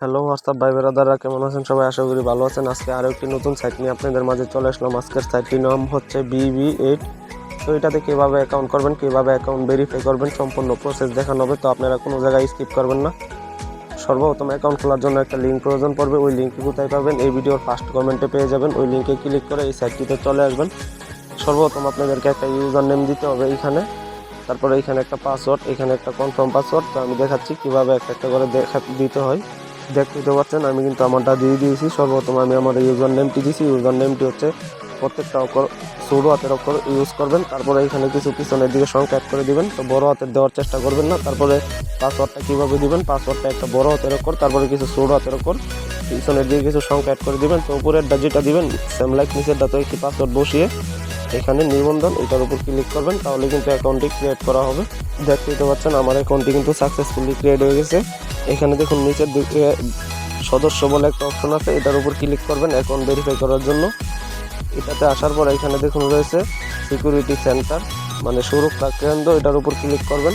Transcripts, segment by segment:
Hello WhatsApp ভাই ব্রাদাররা, কেমন আছেন সবাই? আশা করি ভালো আছেন। আজকে আরও একটি নতুন সাইট নিয়ে আপনাদের মাঝে চলে আসলাম। আজকের সাইটটির নাম হচ্ছে BB8। তো এটাতে কীভাবে অ্যাকাউন্ট করবেন, কীভাবে অ্যাকাউন্ট ভেরিফাই করবেন, সম্পূর্ণ প্রসেস দেখানো হবে। তো আপনারা কোনো জায়গায় স্কিপ করবেন না। সর্বপ্রথম অ্যাকাউন্ট খোলার জন্য একটা লিঙ্ক প্রয়োজন পড়বে। ওই লিঙ্কটি কোথায় পাবেন? এই ভিডিওর ফার্স্ট কমেন্টে পেয়ে যাবেন। ওই লিঙ্কে ক্লিক করে এই সাইটটিতে চলে আসবেন। সর্বপ্রথম আপনাদেরকে একটা ইউজার নেম দিতে হবে এইখানে, তারপরে এইখানে একটা পাসওয়ার্ড, এখানে একটা কনফার্ম পাসওয়ার্ড। তো আমি দেখাচ্ছি কীভাবে একটা করে দিতে হয়। দেখতে পাচ্ছেন আমি কিন্তু আমারটা দিয়ে দিয়েছি। সর্বপ্রথম আমি আমার ইউজার নেমটি দিয়েছি। ইউজার নেমটি হচ্ছে প্রত্যেকটা অক্ষর ছোটো হাতের অক্ষর ইউজ করবেন। তারপরে এখানে কিছু পিছনের দিকে সংখ্যা অ্যাড করে দিবেন। তো বড় হাতের দেওয়ার চেষ্টা করবেন না। তারপরে পাসওয়ার্ডটা কীভাবে দিবেন? পাসওয়ার্ডটা একটা বড় হাতের অক্ষর, তারপরে কিছু ছোটো হাতের অক্ষর, পিছনের দিকে কিছু সংখ্যা অ্যাড করে দিবেন। তো উপরেরটা যেটা দিবেন সেম লাইক নিচেরটা, তো একটি পাসওয়ার্ড বসিয়ে এখানে নিবন্ধন এটার উপর ক্লিক করবেন। তাহলে কিন্তু অ্যাকাউন্টটি ক্রিয়েট করা হবে। দেখতেই তো পাচ্ছেন আমার অ্যাকাউন্টটি কিন্তু সাকসেসফুলি ক্রিয়েট হয়ে গেছে। এখানে দেখুন নিচের দিকে সদস্য বলে একটা অপশন আছে, এটার উপর ক্লিক করবেন অ্যাকাউন্ট ভেরিফাই করার জন্য। এটাতে আসার পর এখানে দেখুন রয়েছে সিকিউরিটি সেন্টার, মানে সুরক্ষা কেন্দ্র, এটার উপর ক্লিক করবেন।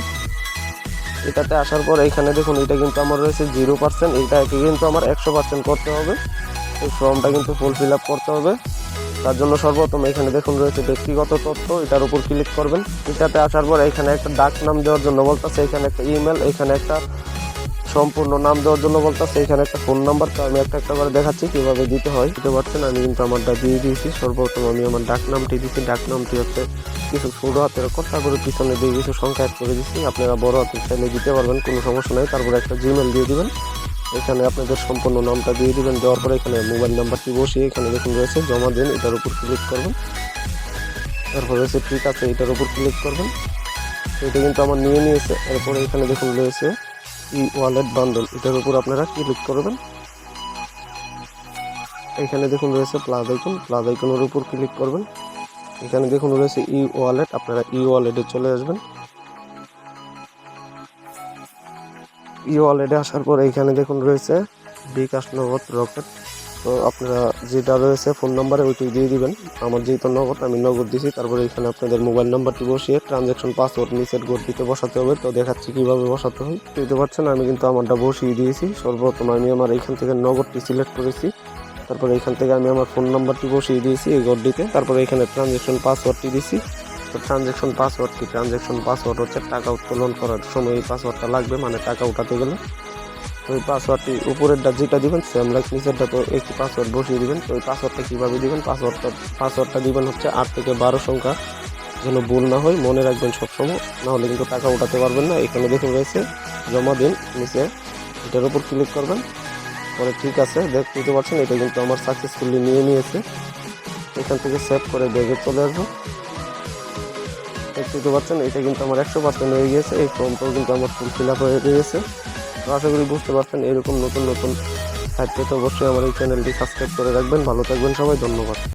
এটাতে আসার পর এখানে দেখুন এটা কিন্তু আমার রয়েছে 0%, এটাকে কিন্তু আমার 100% করতে হবে। এই ফর্মটা কিন্তু ফুল আপ করতে হবে। তার জন্য সর্বপ্রথম এখানে দেখুন রয়েছে ব্যক্তিগত তথ্য, এটার উপর ক্লিক করবেন। এটাতে আসার পর এখানে একটা ডাক নাম দেওয়ার জন্য বলতেছে, এখানে একটা ইমেল, এখানে একটা সম্পূর্ণ নাম দেওয়ার জন্য বলতেছে, এখানে একটা ফোন নাম্বার। তো আমি একটা করে দেখাচ্ছি কীভাবে দিতে হয়। দিতে পারছেন আমি কিন্তু আমারটা দিয়ে দিয়েছি। সর্বপ্রথম আমি আমার ডাক নামটি দিয়েছি। ডাক নামটি হচ্ছে কিছু ছোটো হাতের অক্ষর, তারপরে পিছনে দিয়ে কিছু সংখ্যা অ্যাড করে দিচ্ছি। আপনারা বড় হাতের চাইলে দিতে পারবেন, কোনো সমস্যা নেই। তারপরে একটা জিমেল দিয়ে দিবেন। এখানে আপনাদের সম্পূর্ণ নামটা দিয়ে দিবেন। দেওয়ার পরে এখানে মোবাইল নাম্বারটি বসিয়ে এখানে দেখুন রয়েছে জমা দিন, এটার উপর ক্লিক করবেন। তারপরে রয়েছে ঠিক আছে, এটার উপর ক্লিক করবেন। এটা কিন্তু আমার নিয়েছে। এরপরে এখানে দেখুন রয়েছে ওয়ালেট বান্ডেল, এটার উপর আপনারা ক্লিক করবেন। এখানে দেখুন রয়েছে প্লাস আইকনের উপর ক্লিক করবেন। এখানে দেখুন রয়েছে ওয়ালেট, আপনারা ওয়ালেটে চলে আসবেন। ওয়ালেটে আসার পর এখানে দেখুন রয়েছে বিকাশ নগদ রকেট। তো আপনারা যেটা রয়েছে ফোন নাম্বারে ওইটি দিয়ে দিবেন। আমার যেহেতু নগদ, আমি নগদ দিয়েছি। তারপরে এখানে আপনাদের মোবাইল নাম্বারটি বসিয়ে ট্রানজ্যাকশন পাসওয়ার্ড নিচের গড়টিতে বসাতে হবে। তো দেখাচ্ছি কীভাবে বসাতে হয়। বুঝতে পারছেন আমি কিন্তু আমারটা বসিয়ে দিয়েছি। সর্বপ্রথম আমি আমার এখান থেকে নগদটি সিলেক্ট করেছি। তারপরে এখান থেকে আমি আমার ফোন নাম্বারটি বসিয়ে দিয়েছি এই গড়টিতে। তারপরে এখানে ট্রানজ্যাকশন পাসওয়ার্ডটি দিয়েছি। তো ট্রানজ্যাকশন পাসওয়ার্ড হচ্ছে টাকা উত্তোলন করার সময় এই পাসওয়ার্ডটা লাগবে, মানে টাকা উঠাতে গেলে। তো ওই পাসওয়ার্ডটি উপরেরটা যেটা দিবেন সেম লাইক নিচেরটা, তো একটি পাসওয়ার্ড বসিয়ে দিবেন। তো ওই পাসওয়ার্ডটা কীভাবে দিবেন? পাসওয়ার্ডটা দিবেন হচ্ছে 8 থেকে 12 সংখ্যা, যেন ভুল না হয়, মনে রাখবেন সবসময়, নাহলে কিন্তু টাকা উঠাতে পারবেন না। এখানে দেখুন রয়েছে জমা দিন নিচে, এটার উপর ক্লিক করবেন। পরে ঠিক আছে, দেখতে পাচ্ছেন এটা কিন্তু আমার সাকসেসফুলি নিয়েছে। এখান থেকে সেভ করে ব্যাগে চলে আসবো। দেখতে পাচ্ছেন এটা কিন্তু আমার 100% হয়ে গিয়েছে। এই ফর্মটাও কিন্তু আমার ফুল আপ হয়ে গিয়েছে। তো আশা করি বুঝতে পারছেন। এরকম নতুন সাইট পেতে অবশ্যই আমার এই চ্যানেলটি সাবস্ক্রাইব করে রাখবেন। ভালো থাকবেন সবাই, ধন্যবাদ।